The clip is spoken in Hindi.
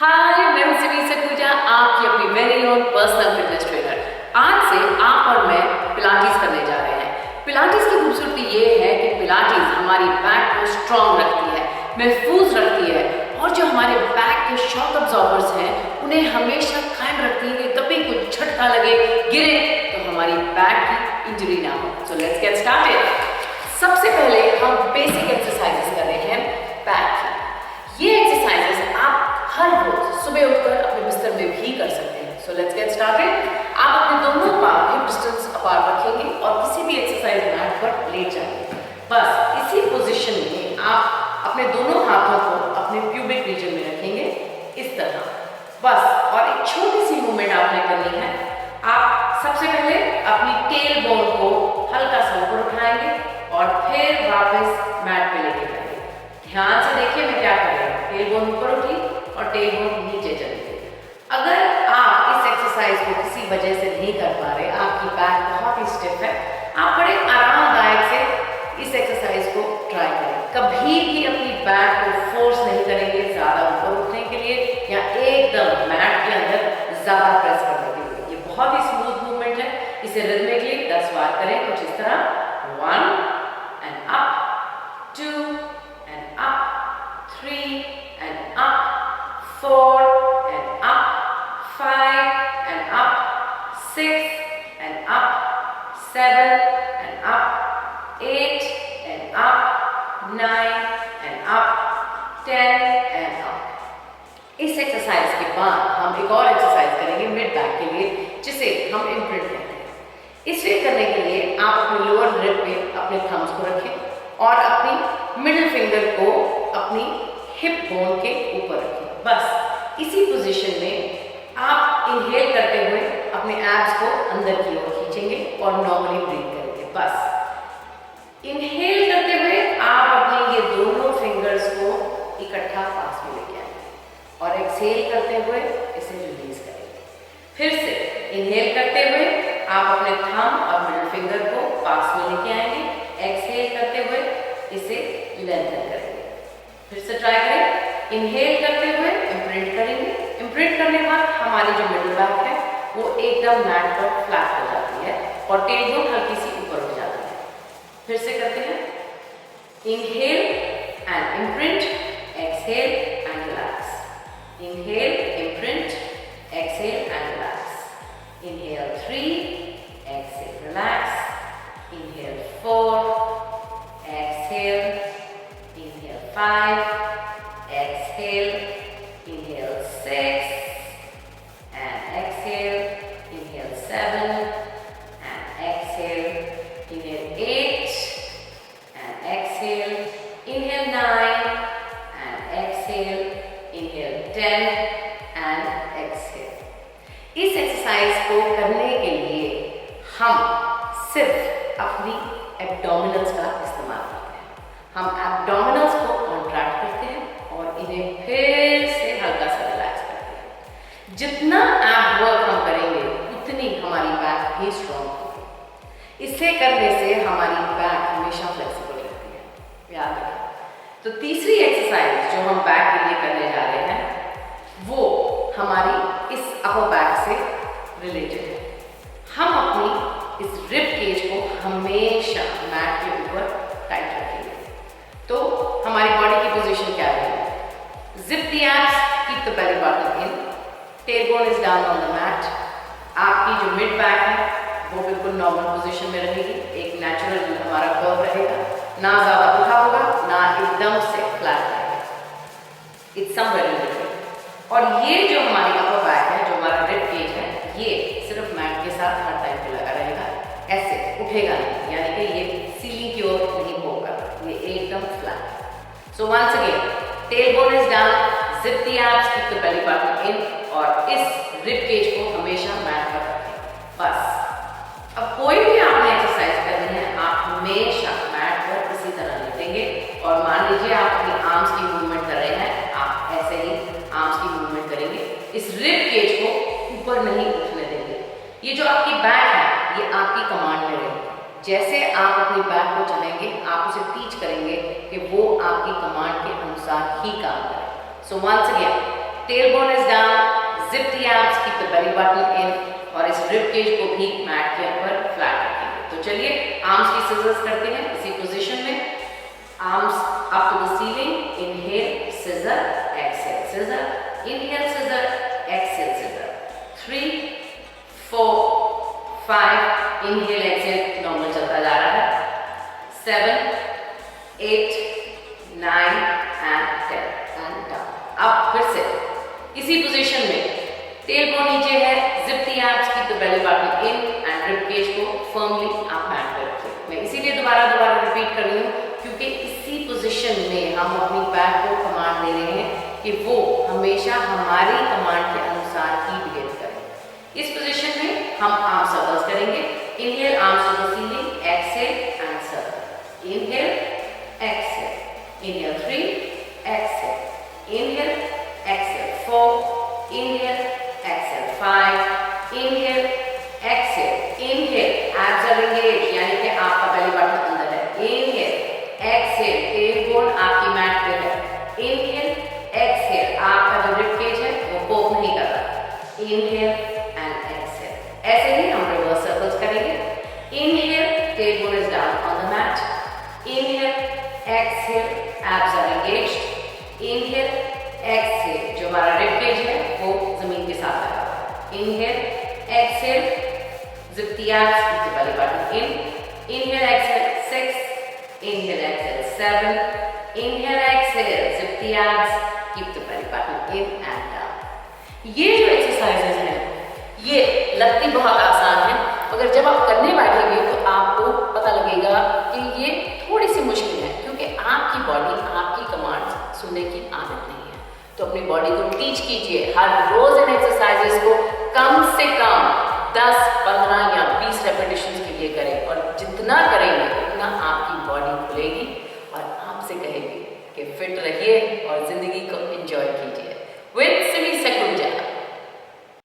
हाय, मैं हूं सिमी सखूजा, आपकी अपनी very own personal fitness trainer. आज से आप और मैं पिलाटीज करने जा रहे हैं। पिलाटीज की खूबसूरती ये है कि पिलाटीज हमारी बैक को स्ट्रॉन्ग रखती है, महफूज रखती है और जो हमारे बैक के शॉक अब्जॉर्बर्स हैं उन्हें हमेशा कायम रखती है कि कभी कुछ झटका लगे, गिरे तो हमारी बैक की इंजरी ना हो। So let's get started. सबसे पहले हम बेसिक एक्सरसाइजेस कर रहे हैं बैक की। ये एक्सरसाइजेस आप हर रोज सुबह उठकर अपने बिस्तर में भी कर सकते हैं। So let's get started. आप अपने दोनों पाँव हिप डिस्टेंस अपार्ट रखेंगे और किसी भी एक्सरसाइज मैट पर लेट जाएंगे। बस इसी पोजीशन में आप अपने दोनों हाथों को अपने प्यूबिक रीजन में रखेंगे, इस तरह बस। और एक छोटी सी मूवमेंट आपने करनी है। आप सबसे पहले अपनी टेल बोन को हल्का सा ऊपर उठाएंगे और फिर वापस मैट पे लेके जाएंगे। ध्यान से देखिए मैं क्या कर रही हूँ। टेल बोन ऊपर उठी और टेल बोन नीचे चली गई। अगर आप इस एक्सरसाइज को किसी वजह से नहीं कर पा रहे, आपकी बैक बहुत ही स्टिफ है, आप बड़े आरामदायक से इस एक्सरसाइज को ट्राई करें। कभी भी अपनी बैक को फोर्स नहीं करेंगे ज़्यादा ऊपर उठने के लिए या एकदम मैट के अंदर ज़्यादा प्रेस करने के लिए। ये बहुत ही स्मूथ मूवमेंट है। इसे रिदमिकली 10 बार करें, कुछ इस तरह। 1 and up, 2 and up, 3 and up, 4 and up, 5 and up, 6 and up, 7 and up, 8 and up, 9 and up, 10 and up। इस एक्सरसाइज के बाद हम एक और एक्सरसाइज करेंगे मिड बैक के लिए, जिसे हम इम्प्रिंट कहते हैं। इसे करने के लिए आप अपने लोअर रिब पे अपने थम्स को रखें और अपनी मिडिल फिंगर को अपनी हिप बोन के ऊपर रखें। बस इसी पोजीशन में आप इनहेल करते हुए अपने एब्स को अंदर की ओर खींचेंगे और नॉर्मली ब्रीथ करेंगे। बस इनहेल करते हुए आप अपने ये दोनों फिंगर्स को इकट्ठा पास में लेके आएंगे और एक्सहेल करते हुए इसे रिलीज करेंगे। फिर से इनहेल करते हुए आप अपने थंब और मिडिल फिंगर को पास में लेके आएंगे। एक्सहेल करते हुए इसे लेंथन करेंगे। फिर से ट्राई करें। इनहेल करते हुए इम्प्रिंट करेंगे। इम्प्रिंट करने के बाद हमारी जो मिडिल बैक है वो एकदम मैट पर फ्लैट हो जाती है और टेल बोन हल्की सी ऊपर हो जाती है। फिर से करते हैं। Inhale and imprint, exhale and relax. Inhale, imprint, exhale and relax. Inhale 3, exhale, relax. Inhale 4, exhale. Inhale 5, exhale. Inhale 6 and exhale. Inhale 7 and exhale. Inhale 8 and exhale. Inhale 9 and exhale. Inhale 10 and exhale। इस एक्सरसाइज को करने के लिए हम सिर्फ अपनी एब्डोमिनल्स का इस्तेमाल करते हैं। हम एब्डोमिनल्स को कॉन्ट्रैक्ट करते हैं और इन्हें फिर से हल्का सा रिलैक्स करते हैं। जितना एब वर्क हम करेंगे उतनी हमारी बैक भी स्ट्रॉन्ग होगी। इसे करने से हमारी बैक हमेशा फ्लेक्सिबल रहती है, याद रखें। तो तीसरी एक्सरसाइज जो हम बैक के लिए करने जा रहे हैं वो हमारी इस अपर बैक से रिलेटेड है। हम अपनी इस रिब केज को हमेशा मैट के ऊपर टाइट रखेंगे। तो हमारी बॉडी की पोजीशन क्या रहेगी? Zip the abs, keep the belly button in, tail bone is down on the mat. आपकी जो मिड बैक है वो बिल्कुल नॉर्मल पोजीशन में रहेगी। एक नेचुरल हमारा कर्व रहेगा, ना ज़्यादा उठा होगा ना एकदम से फ्लैट रहेगा। It's somewhere in between. और ये जो हमारी अपर बैक है, जो हमारा रिब केज है, ये सिर्फ मैट के साथ हर टाइम पे लगा रहेगा, ऐसे उठेगा नहीं, यानी कि ये सीलिंग की ओर नहीं होगा, ये एकदम flat. So once again, tail bone is down, zip the abs, keep the belly button in और इस रिब केज को हमेशा मैट पर रखें। बस अब कोई भी आपने एक्सरसाइज करनी है, आप हमेशा मैट पर इसी तरह लेटेंगे और मान लीजिए आप अपनी आर्म्स की मूवमेंट कर रहे हैं, आप ऐसे ही आर्म्स की मूवमेंट करेंगे। इस रिब केज को ऊपर नहीं उठने देंगे। ये जो आपकी बैक है ये आपकी कमांड में रहेगी। जैसे आप अपनी बैक को चलाएंगे आप उसे टीच करेंगे कि वो आपकी कमांड के अनुसार ही काम करे। So once again, tailbone is down, zip the abs, keep the belly button in और इस rib cage को भी मैट के ऊपर फ्लैट रखेंगे। तो चलिए आर्म्स की scissors करते हैं इसी पोजीशन में। Arms up to the ceiling, inhale, scissor, exhale, scissor, inhale, scissor, exhale, scissor. 3, 4, 5, inhale, exhale, normal चलता जा रहा है। 7, 8, 9 and 10 and down. अब फिर से इसी पोजीशन में टेल बोन नीचे है, zip the abs, keep the belly button in and rib cage को फर्मली आप मैट पे रखिए। मैं इसीलिए दोबारा रिपीट कर रही हूँ क्योंकि इसी पोजीशन में हम अपनी बैक को कमांड दे रहे हैं कि वो हमेशा हमारी कमांड के अनुसार ही बिहेव करें। इस पोजीशन में हम आर्म सर्कल्स करेंगे। Inhale, arms to the ceiling, exhale and circle. Inhale, exhale, inhale 3, exhale, inhale, exhale 4, inhale, exhale 5, inhale, exhale, inhale, abs are engaged यानी कि आपका belly button अंदर है। Inhale, exhale, tailbone आपकी मैट पे है। Inhale, exhale, आपका जो rib cage है वो पोक नहीं कर रहा। Inhale and exhale, ऐसे ही हम reverse circles करेंगे। Inhale, tailbone is down on the mat. Inhale, exhale, abs are engaged. Inhale, exhale, जो हमारा rib cage है वो जमीन के साथ लगा हुआ है। Inhale, exhale, zip the abs, keep the belly button in. Inhale, exhale 6, inhale, exhale 7, inhale, exhale, zip the abs, keep the belly button in and down। ये जो एक्सरसाइजेज हैं ये लगती बहुत आसान है मगर जब आप करने बैठेंगे तो आपको पता लगेगा कि ये थोड़ी सी मुश्किल है क्योंकि आपकी बॉडी आपकी कमांड्स सुनने की आदत नहीं है। तो अपनी बॉडी को टीच कीजिए हर रोज इन एक्सरसाइजेस को कम से कम 10, 15 या 20 रेपिटेशंस के लिए करें और जितना करेंगे उतना आपकी बॉडी खुलेगी और आपसे कहेगी कि फिट रहिए और जिंदगी को